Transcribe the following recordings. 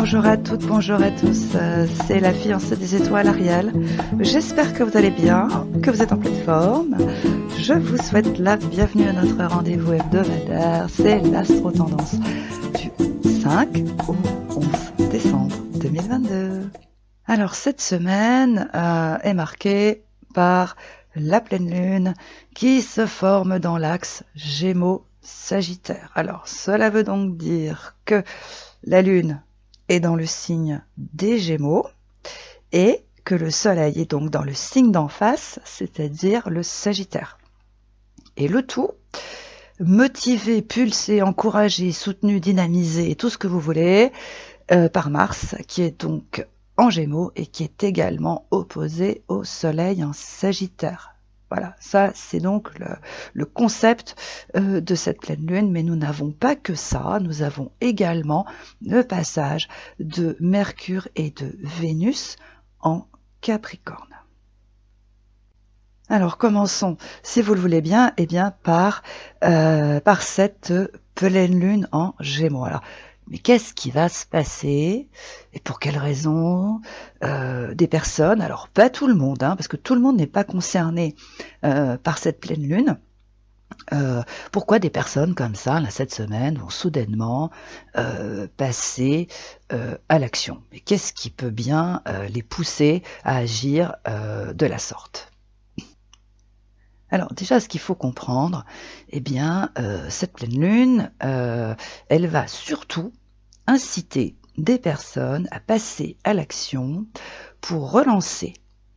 Bonjour à toutes, bonjour à tous, c'est la fiancée des étoiles Ariel. J'espère que vous allez bien, que vous êtes en pleine forme. Je vous souhaite la bienvenue à notre rendez-vous hebdomadaire, c'est l'Astro-Tendance du 5 au 11 décembre 2022. Alors cette semaine est marquée par la pleine lune qui se forme dans l'axe Gémeaux-Sagittaire. Alors cela veut donc dire que la lune est dans le signe des Gémeaux et que le soleil est donc dans le signe d'en face, c'est-à-dire le Sagittaire. Et le tout, motivé, pulsé, encouragé, soutenu, dynamisé, tout ce que vous voulez, par Mars, qui est donc en Gémeaux et qui est également opposé au soleil en Sagittaire. Voilà, ça c'est donc le concept de cette pleine lune, mais nous n'avons pas que ça, nous avons également le passage de Mercure et de Vénus en Capricorne. Alors commençons, si vous le voulez bien, par cette pleine lune en Gémeaux. Alors, mais qu'est-ce qui va se passer et pour quelles raisons des personnes, alors pas tout le monde, parce que tout le monde n'est pas concerné par cette pleine lune. Pourquoi des personnes comme ça, là, cette semaine, vont soudainement passer à l'action? Mais qu'est-ce qui peut bien les pousser à agir de la sorte? Alors déjà, ce qu'il faut comprendre, cette pleine lune, elle va surtout inciter des personnes à passer à l'action pour relancer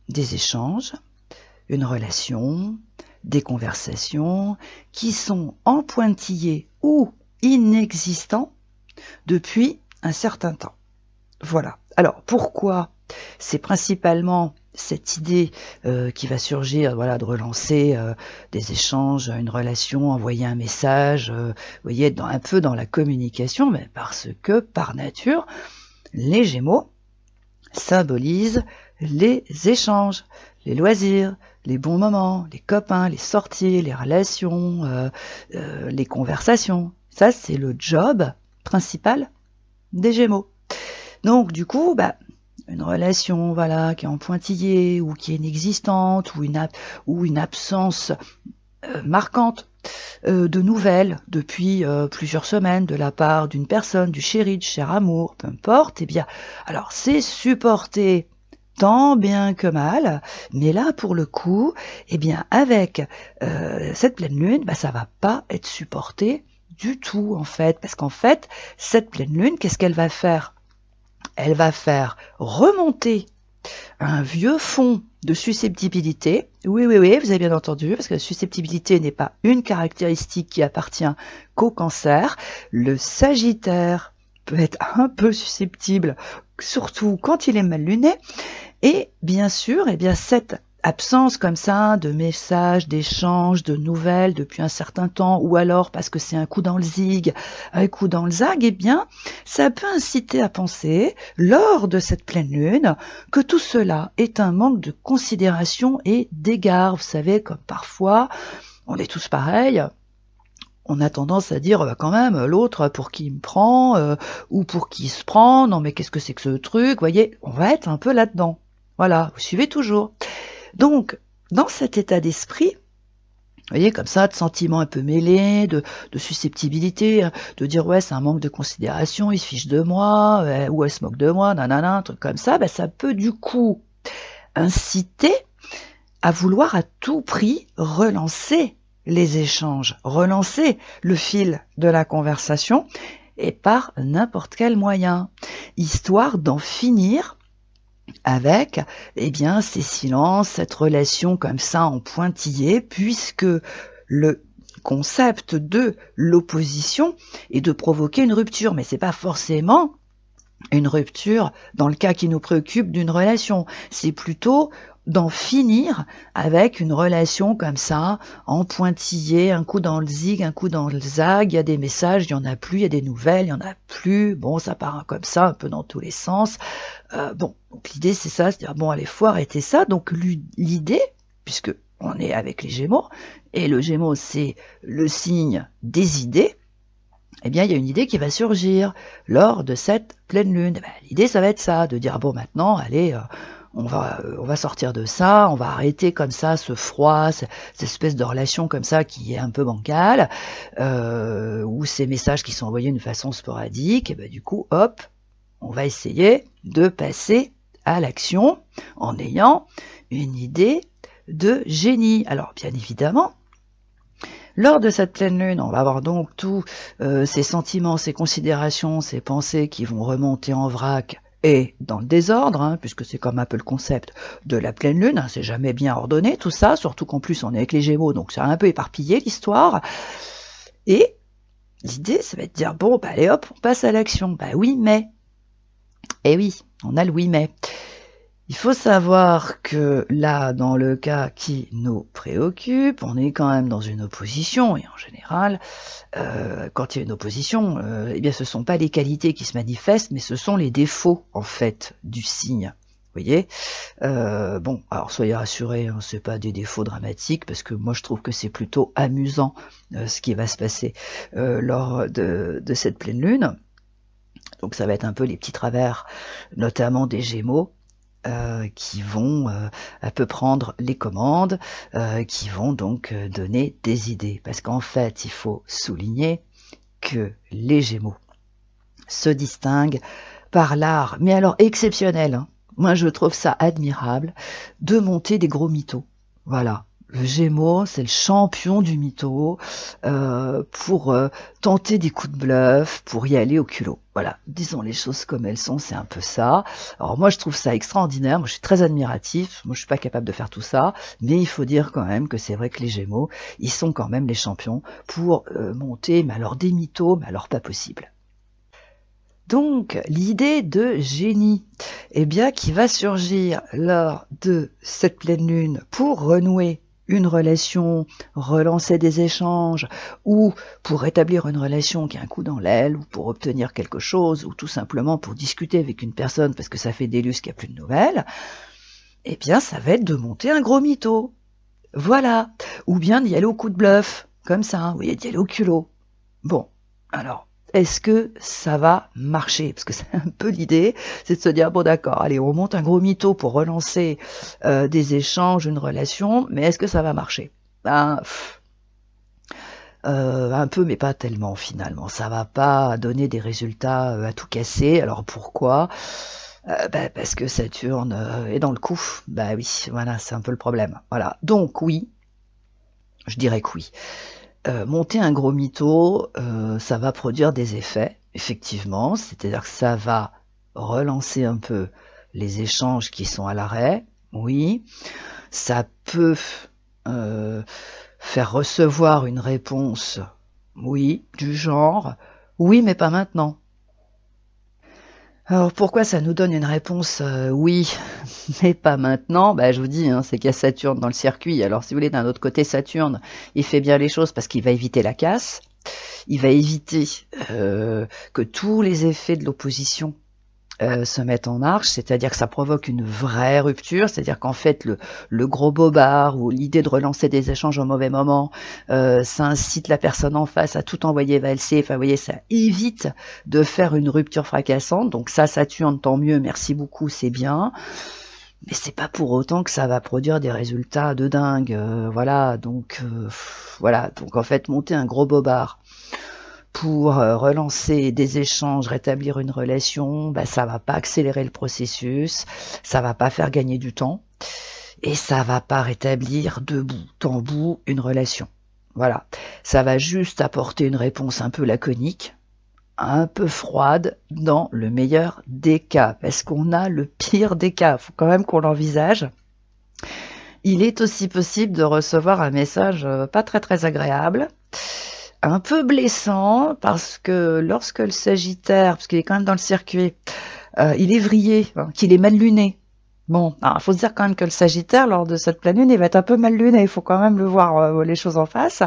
des échanges, une relation, des conversations qui sont en pointillés ou inexistants depuis un certain temps. Voilà. Alors pourquoi? C'est principalement cette idée qui va surgir, de relancer des échanges, une relation, envoyer un message, vous voyez, un peu dans la communication, mais parce que par nature, les Gémeaux symbolisent les échanges, les loisirs, les bons moments, les copains, les sorties, les relations, les conversations. Ça, c'est le job principal des Gémeaux. Donc du coup, une relation qui est en pointillé ou qui est inexistante ou une absence marquante de nouvelles depuis plusieurs semaines de la part d'une personne, du chéri, du cher amour, peu importe, alors c'est supporté tant bien que mal, mais là pour le coup, avec cette pleine lune, ça va pas être supporté du tout en fait, parce qu'en fait, cette pleine lune, qu'est-ce qu'elle va faire? Elle va faire remonter un vieux fond de susceptibilité. Oui, vous avez bien entendu, parce que la susceptibilité n'est pas une caractéristique qui appartient qu'au Cancer. Le Sagittaire peut être un peu susceptible, surtout quand il est mal luné. Et bien sûr, cette absence comme ça de messages, d'échanges, de nouvelles depuis un certain temps, ou alors parce que c'est un coup dans le zig, un coup dans le zag, ça peut inciter à penser, lors de cette pleine lune, que tout cela est un manque de considération et d'égard. Vous savez, comme parfois, on est tous pareils, on a tendance à dire quand même l'autre pour qui il me prend ou pour qui il se prend, non mais qu'est-ce que c'est que ce truc, vous voyez, on va être un peu là-dedans. Voilà, vous suivez toujours. Donc, dans cet état d'esprit, vous voyez, comme ça, de sentiments un peu mêlés, de susceptibilité, de dire ouais, c'est un manque de considération, il se fiche de moi, ou elle se moque de moi, nanana, un truc comme ça, ça peut du coup inciter à vouloir à tout prix relancer les échanges, relancer le fil de la conversation, et par n'importe quel moyen, histoire d'en finir avec ces silences, cette relation comme ça en pointillé, puisque le concept de l'opposition est de provoquer une rupture, mais c'est pas forcément une rupture dans le cas qui nous préoccupe d'une relation, c'est plutôt d'en finir avec une relation comme ça, en pointillé, un coup dans le zig, un coup dans le zag, il y a des messages, il n'y en a plus, il y a des nouvelles, il n'y en a plus, bon, ça part comme ça, un peu dans tous les sens. Donc l'idée c'est ça, c'est-à-dire, allez, faut arrêter ça. Donc l'idée, puisque on est avec les Gémeaux, et le Gémeaux c'est le signe des idées, eh bien, il y a une idée qui va surgir lors de cette pleine lune. L'idée, ça va être ça, de dire, bon, maintenant, allez, on va sortir de ça, on va arrêter comme ça ce froid, cette espèce de relation comme ça qui est un peu bancale, ou ces messages qui sont envoyés d'une façon sporadique, et du coup, hop, on va essayer de passer à l'action en ayant une idée de génie. Alors, bien évidemment, lors de cette pleine lune, on va avoir donc tous ces sentiments, ces considérations, ces pensées qui vont remonter en vrac et dans le désordre, puisque c'est comme un peu le concept de la pleine lune, c'est jamais bien ordonné tout ça, surtout qu'en plus on est avec les Gémeaux, donc c'est un peu éparpillé l'histoire. Et l'idée, ça va être de dire, bon, allez hop, on passe à l'action. Oui, mais. Eh oui, on a le oui, mais. Il faut savoir que là, dans le cas qui nous préoccupe, on est quand même dans une opposition, et en général, quand il y a une opposition, eh bien ce ne sont pas les qualités qui se manifestent, mais ce sont les défauts, en fait, du signe. Vous voyez, bon, alors soyez rassurés, c'est pas des défauts dramatiques, parce que moi je trouve que c'est plutôt amusant ce qui va se passer lors de cette pleine lune. Donc ça va être un peu les petits travers, notamment des Gémeaux, qui vont un peu prendre les commandes, qui vont donc donner des idées. Parce qu'en fait, il faut souligner que les Gémeaux se distinguent par l'art, mais alors exceptionnel, moi je trouve ça admirable, de monter des gros mythos. Voilà. Le Gémeaux, c'est le champion du mytho pour tenter des coups de bluff, pour y aller au culot. Voilà, disons les choses comme elles sont, c'est un peu ça. Alors moi, je trouve ça extraordinaire, moi je suis très admiratif, moi je suis pas capable de faire tout ça, mais il faut dire quand même que c'est vrai que les Gémeaux, ils sont quand même les champions pour monter, mais alors des mythos, mais alors pas possible. Donc, l'idée de génie, eh bien, qui va surgir lors de cette pleine lune pour renouer une relation, relancer des échanges, ou pour rétablir une relation qui a un coup dans l'aile, ou pour obtenir quelque chose, ou tout simplement pour discuter avec une personne parce que ça fait des lustres qu'il n'y a plus de nouvelles, eh bien, ça va être de monter un gros mytho. Voilà. Ou bien d'y aller au coup de bluff, comme ça, vous voyez, d'y aller au culot. Bon, alors, est-ce que ça va marcher? Parce que c'est un peu l'idée, c'est de se dire, bon d'accord, allez, on monte un gros mytho pour relancer des échanges, une relation, mais est-ce que ça va marcher? Un peu, mais pas tellement finalement. Ça va pas donner des résultats à tout casser. Alors pourquoi? Parce que Saturne est dans le coup. Oui, voilà, c'est un peu le problème. Voilà, donc oui, je dirais que oui. Monter un gros mytho, ça va produire des effets, effectivement, c'est-à-dire que ça va relancer un peu les échanges qui sont à l'arrêt, oui, ça peut faire recevoir une réponse, oui, du genre, oui, mais pas maintenant. Alors pourquoi ça nous donne une réponse oui, mais pas maintenant? Je vous dis, c'est qu'il y a Saturne dans le circuit. Alors si vous voulez, d'un autre côté, Saturne, il fait bien les choses parce qu'il va éviter la casse, il va éviter que tous les effets de l'opposition se mettent en marche, c'est-à-dire que ça provoque une vraie rupture, c'est-à-dire qu'en fait le gros bobard ou l'idée de relancer des échanges au mauvais moment, ça incite la personne en face à tout envoyer valser, enfin vous voyez, ça évite de faire une rupture fracassante, donc ça Saturne, tant mieux, merci beaucoup, c'est bien, mais c'est pas pour autant que ça va produire des résultats de dingue, voilà, donc en fait monter un gros bobard pour relancer des échanges, rétablir une relation, ça va pas accélérer le processus, ça va pas faire gagner du temps, et ça va pas rétablir de bout en bout une relation. Voilà, ça va juste apporter une réponse un peu laconique, un peu froide, dans le meilleur des cas, parce qu'on a le pire des cas, faut quand même qu'on l'envisage. Il est aussi possible de recevoir un message pas très très agréable, un peu blessant, parce que lorsque le Sagittaire, parce qu'il est quand même dans le circuit, il est vrillé, qu'il est mal luné. Bon, il faut se dire quand même que le Sagittaire, lors de cette pleine lune, il va être un peu mal luné, il faut quand même le voir les choses en face.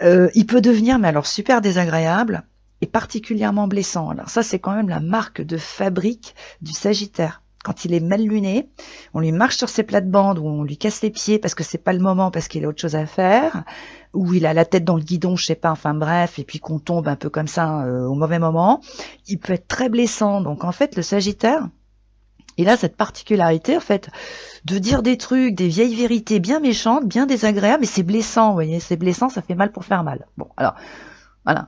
Il peut devenir, mais alors super désagréable, et particulièrement blessant. Alors ça, c'est quand même la marque de fabrique du Sagittaire. quand il est mal luné, on lui marche sur ses plates-bandes ou on lui casse les pieds parce que c'est pas le moment, parce qu'il a autre chose à faire, ou il a la tête dans le guidon, je sais pas, enfin bref, et puis qu'on tombe un peu comme ça au mauvais moment, il peut être très blessant. Donc en fait, le Sagittaire, il a cette particularité, en fait, de dire des trucs, des vieilles vérités bien méchantes, bien désagréables, mais c'est blessant, vous voyez, c'est blessant, ça fait mal pour faire mal. Bon, alors,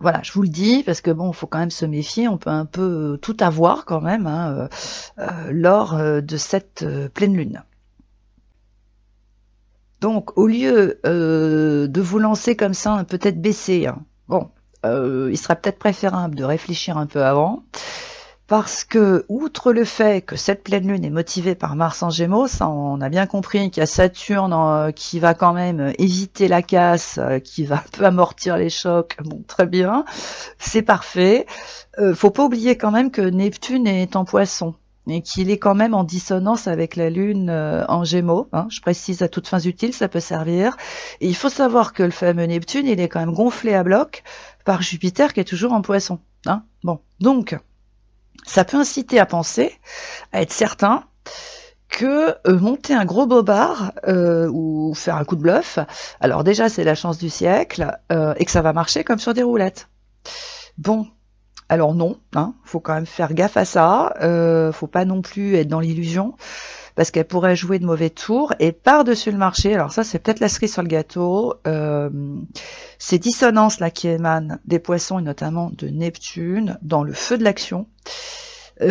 voilà, je vous le dis, parce que bon, il faut quand même se méfier, on peut un peu tout avoir quand même, hein, lors de cette pleine lune. Donc, au lieu de vous lancer comme ça, peut-être baisser, hein, bon, il sera peut-être préférable de réfléchir un peu avant, parce que, outre le fait que cette pleine lune est motivée par Mars en Gémeaux, ça on a bien compris qu'il y a Saturne qui va quand même éviter la casse, qui va un peu amortir les chocs, bon très bien, c'est parfait. Faut pas oublier quand même que Neptune est en Poisson et qu'il est quand même en dissonance avec la Lune en Gémeaux, hein. Je précise à toutes fins utiles, ça peut servir. Et il faut savoir que le fameux Neptune, il est quand même gonflé à bloc par Jupiter qui est toujours en Poisson, hein. Bon, donc ça peut inciter à penser, à être certain que monter un gros bobard ou faire un coup de bluff, alors déjà c'est la chance du siècle et que ça va marcher comme sur des roulettes. Bon, alors non, hein, faut quand même faire gaffe à ça, faut pas non plus être dans l'illusion, parce qu'elle pourrait jouer de mauvais tours, et par-dessus le marché, alors ça c'est peut-être la cerise sur le gâteau, ces dissonances là qui émanent des Poissons et notamment de Neptune, dans le feu de l'action,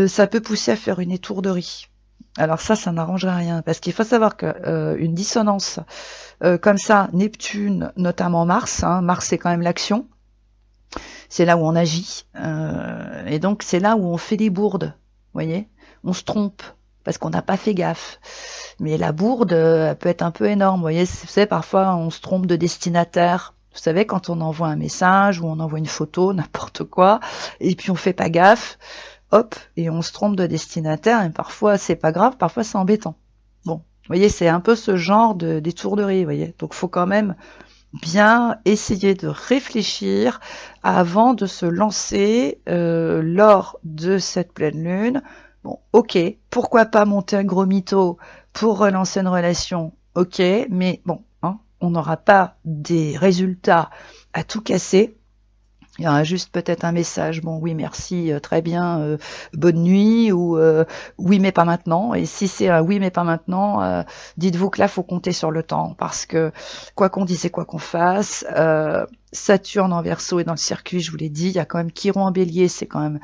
ça peut pousser à faire une étourderie. Alors ça n'arrangerait rien, parce qu'il faut savoir que une dissonance comme ça, Neptune, notamment Mars, hein, Mars c'est quand même l'action, c'est là où on agit, et donc c'est là où on fait des bourdes, vous voyez, on se trompe, parce qu'on n'a pas fait gaffe. Mais la bourde, elle peut être un peu énorme, vous voyez, c'est parfois on se trompe de destinataire. Vous savez, quand on envoie un message ou on envoie une photo, n'importe quoi, et puis on fait pas gaffe, hop, et on se trompe de destinataire, et parfois c'est pas grave, parfois c'est embêtant. Bon, vous voyez, c'est un peu ce genre d'étourderie, vous voyez. Donc faut quand même bien essayer de réfléchir avant de se lancer lors de cette pleine lune. Bon, ok, pourquoi pas monter un gros mytho pour relancer une relation, ok, mais bon, hein, on n'aura pas des résultats à tout casser. Il y aura juste peut-être un message, bon oui merci, très bien, bonne nuit, ou oui mais pas maintenant. Et si c'est un oui mais pas maintenant, dites-vous que là faut compter sur le temps, parce que quoi qu'on dise et quoi qu'on fasse, Saturne en Verseau est dans le circuit, je vous l'ai dit, il y a quand même Chiron en Bélier, c'est quand même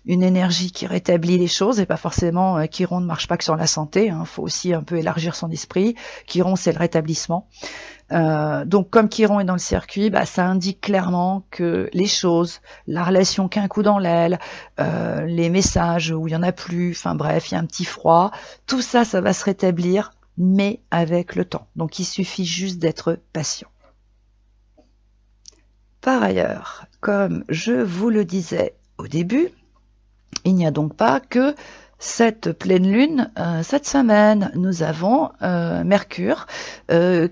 une énergie qui rétablit les choses, et pas forcément, Chiron ne marche pas que sur la santé, hein, faut aussi un peu élargir son esprit. Chiron c'est le rétablissement. Donc comme Chiron est dans le circuit, ça indique clairement que les choses, la relation qu'un coup dans l'aile, les messages où il y en a plus, enfin bref, il y a un petit froid, tout ça, ça va se rétablir, mais avec le temps. Donc il suffit juste d'être patient. Par ailleurs, comme je vous le disais au début, il n'y a donc pas que cette pleine lune, cette semaine, nous avons Mercure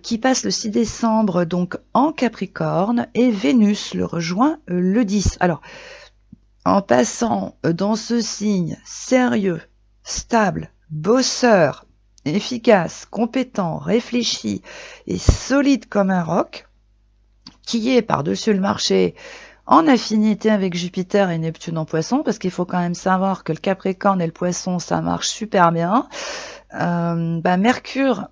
qui passe le 6 décembre donc en Capricorne, et Vénus le rejoint le 10. Alors, en passant dans ce signe sérieux, stable, bosseur, efficace, compétent, réfléchi et solide comme un roc, qui est par-dessus le marché en affinité avec Jupiter et Neptune en Poisson, parce qu'il faut quand même savoir que le Capricorne et le Poisson, ça marche super bien. Mercure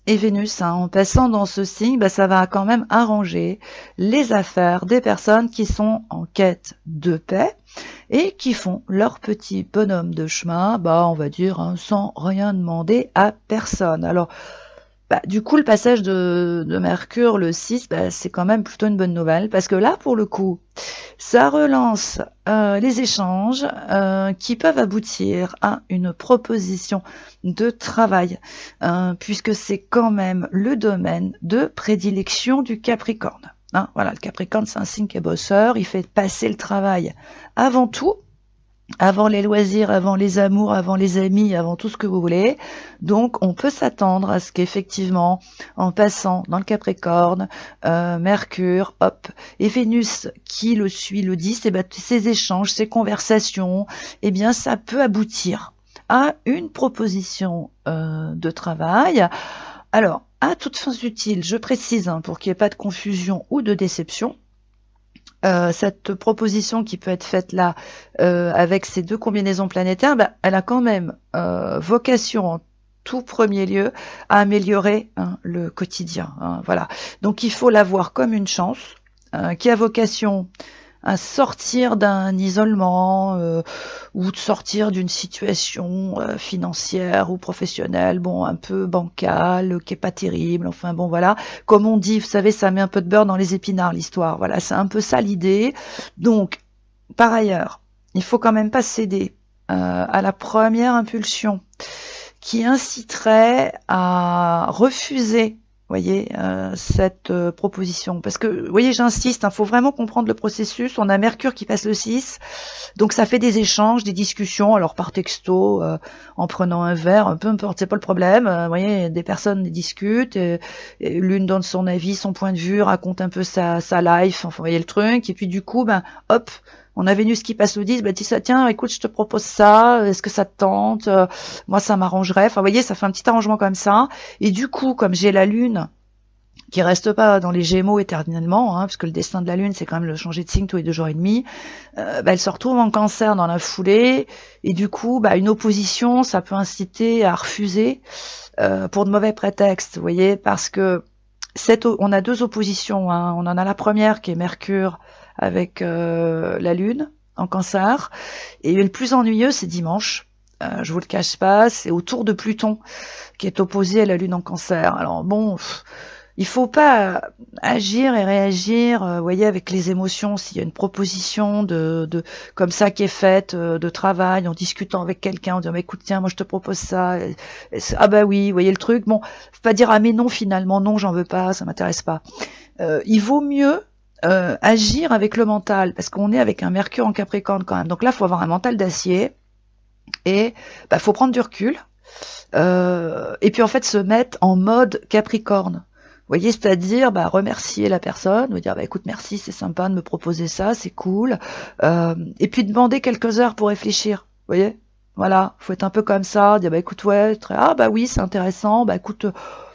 et Vénus, hein, en passant dans ce signe, ça va quand même arranger les affaires des personnes qui sont en quête de paix et qui font leur petit bonhomme de chemin, on va dire, hein, sans rien demander à personne. Alors, du coup, le passage de Mercure, le 6, c'est quand même plutôt une bonne nouvelle, parce que là, pour le coup, ça relance les échanges qui peuvent aboutir à une proposition de travail, puisque c'est quand même le domaine de prédilection du Capricorne. Hein, voilà, le Capricorne, c'est un signe qui est bosseur, il fait passer le travail avant tout, avant les loisirs, avant les amours, avant les amis, avant tout ce que vous voulez. Donc on peut s'attendre à ce qu'effectivement, en passant dans le Capricorne, Mercure, hop, et Vénus qui le suit le 10, ces échanges, ces conversations, ça peut aboutir à une proposition de travail. Alors, à toutes fins utiles, je précise, pour qu'il n'y ait pas de confusion ou de déception, cette proposition qui peut être faite là avec ces deux combinaisons planétaires, elle a quand même vocation en tout premier lieu à améliorer le quotidien. Voilà. Donc il faut la voir comme une chance qui a vocation à sortir d'un isolement ou de sortir d'une situation financière ou professionnelle, un peu bancale, qui est pas terrible, enfin bon voilà, comme on dit, vous savez, ça met un peu de beurre dans les épinards l'histoire, voilà, c'est un peu ça l'idée. Donc, par ailleurs, il faut quand même pas céder à la première impulsion qui inciterait à refuser, voyez, cette proposition. Parce que, vous voyez, j'insiste, faut vraiment comprendre le processus. On a Mercure qui passe le 6, donc ça fait des échanges, des discussions, alors par texto, en prenant un verre, peu importe, c'est pas le problème. Vous voyez, des personnes discutent, et l'une donne son avis, son point de vue, raconte un peu sa life, enfin, vous voyez le truc, et puis du coup, hop, on a Vénus qui passe le 10, dis ça, tiens, écoute, je te propose ça, est-ce que ça te tente? Moi, ça m'arrangerait. Enfin, vous voyez, ça fait un petit arrangement comme ça. Et du coup, comme j'ai la Lune qui reste pas dans les Gémeaux éternellement, parce que le destin de la Lune, c'est quand même le changer de signe tous les 2 jours et demi, elle se retrouve en Cancer dans la foulée, et du coup, une opposition, ça peut inciter à refuser pour de mauvais prétextes, vous voyez, parce que on a 2 oppositions, on en a la première qui est Mercure avec la Lune en Cancer, et le plus ennuyeux, c'est dimanche. Je vous le cache pas, c'est autour de Pluton qui est opposé à la Lune en Cancer. Alors bon, il faut pas agir et réagir, vous voyez, avec les émotions. S'il y a une proposition de comme ça qui est faite, de travail, en discutant avec quelqu'un, en disant écoute, tiens, moi je te propose ça. Oui, vous voyez le truc. Bon, faut pas dire mais non, finalement non, j'en veux pas, ça m'intéresse pas. Il vaut mieux agir avec le mental, parce qu'on est avec un Mercure en Capricorne quand même. Donc là, il faut avoir un mental d'acier et faut prendre du recul et puis en fait se mettre en mode Capricorne. Vous voyez, c'est-à-dire remercier la personne, vous dire écoute, merci, c'est sympa de me proposer ça, c'est cool, et puis demander quelques heures pour réfléchir. Vous voyez, voilà, faut être un peu comme ça, dire écoute, ouais, oui, c'est intéressant, écoute,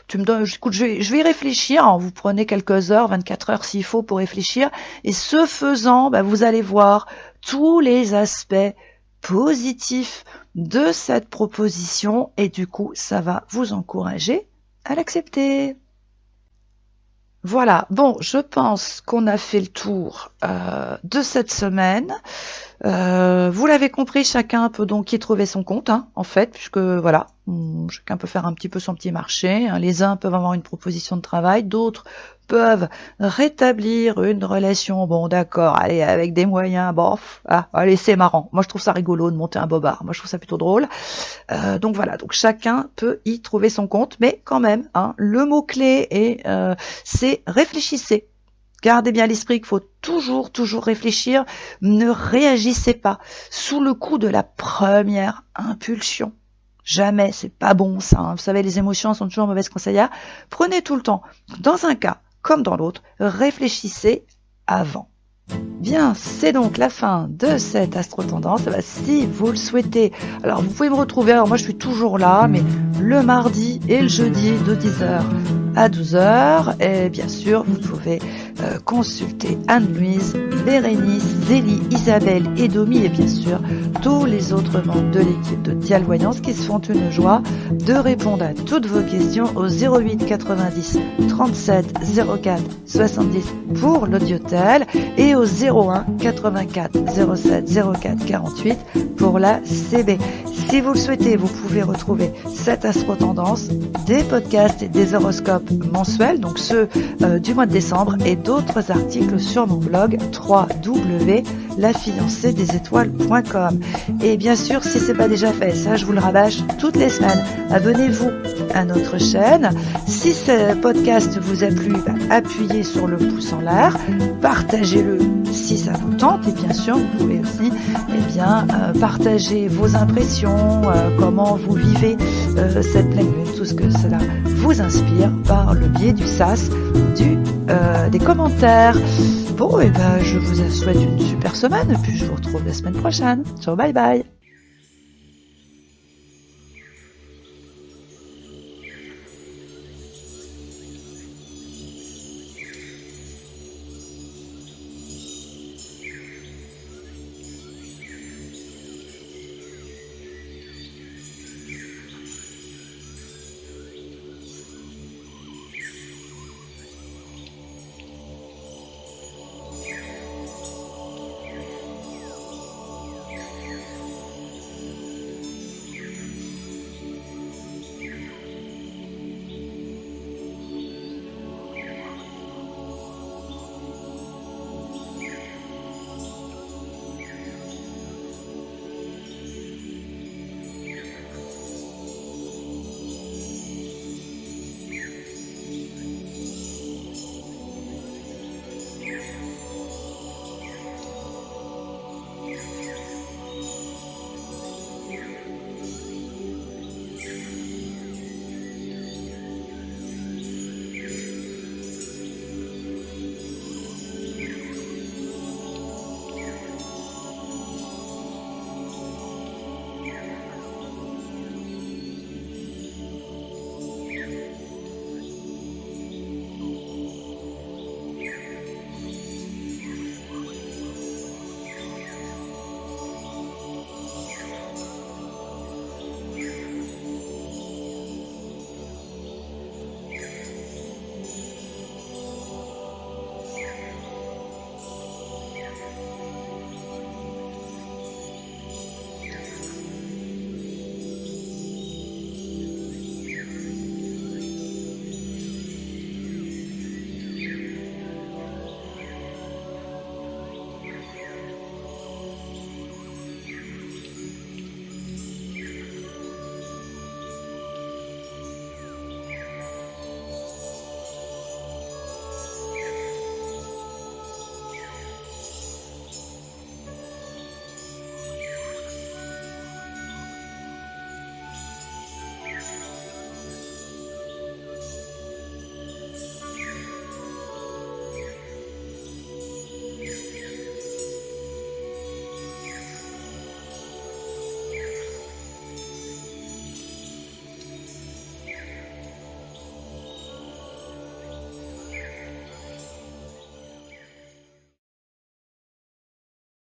tu me donnes, écoute, je vais y réfléchir. Vous prenez quelques heures, 24 heures s'il faut pour réfléchir, et ce faisant, vous allez voir tous les aspects positifs de cette proposition, et du coup, ça va vous encourager à l'accepter. Voilà, bon, je pense qu'on a fait le tour de cette semaine. Vous l'avez compris, chacun peut donc y trouver son compte, en fait, puisque voilà, chacun peut faire un petit peu son petit marché. Les uns peuvent avoir une proposition de travail, d'autres peuvent rétablir une relation, bon d'accord, allez, avec des moyens, allez, c'est marrant. Moi je trouve ça rigolo de monter un bobard, moi je trouve ça plutôt drôle. Donc voilà, donc chacun peut y trouver son compte, mais quand même, le mot-clé c'est réfléchissez. Gardez bien à l'esprit qu'il faut toujours réfléchir. Ne réagissez pas sous le coup de la première impulsion. Jamais, c'est pas bon ça. Vous savez, les émotions sont toujours mauvaises conseillères. Prenez tout le temps, dans un cas comme dans l'autre, réfléchissez avant. Bien, c'est donc la fin de cette astro-tendance. Si vous le souhaitez, alors vous pouvez me retrouver, alors moi je suis toujours là, mais le mardi et le jeudi de 10h à 12h, et bien sûr vous pouvez consulter Anne-Louise, Bérénice, Zélie, Isabelle et Domi, et bien sûr tous les autres membres de l'équipe de Dial Voyance qui se font une joie de répondre à toutes vos questions au 08 90 37 04 70 pour l'audiotel et au 01 84 07 04 48 pour la CB. Si vous le souhaitez, vous pouvez retrouver cette astro-tendance, des podcasts et des horoscopes mensuels, donc ceux du mois de décembre, et d'autres articles sur mon blog www.lafiancéedesétoiles.com. Et bien sûr, si c'est pas déjà fait, ça je vous le rabâche toutes les semaines, abonnez-vous à notre chaîne. Si ce podcast vous a plu, appuyez sur le pouce en l'air, partagez-le si ça vous tente, et bien sûr vous pouvez aussi partager vos impressions, comment vous vivez cette pleine lune, tout ce que cela vous inspire par le biais du sas, des commentaires. Bon, je vous souhaite une super semaine, et puis je vous retrouve la semaine prochaine. Ciao, bye bye.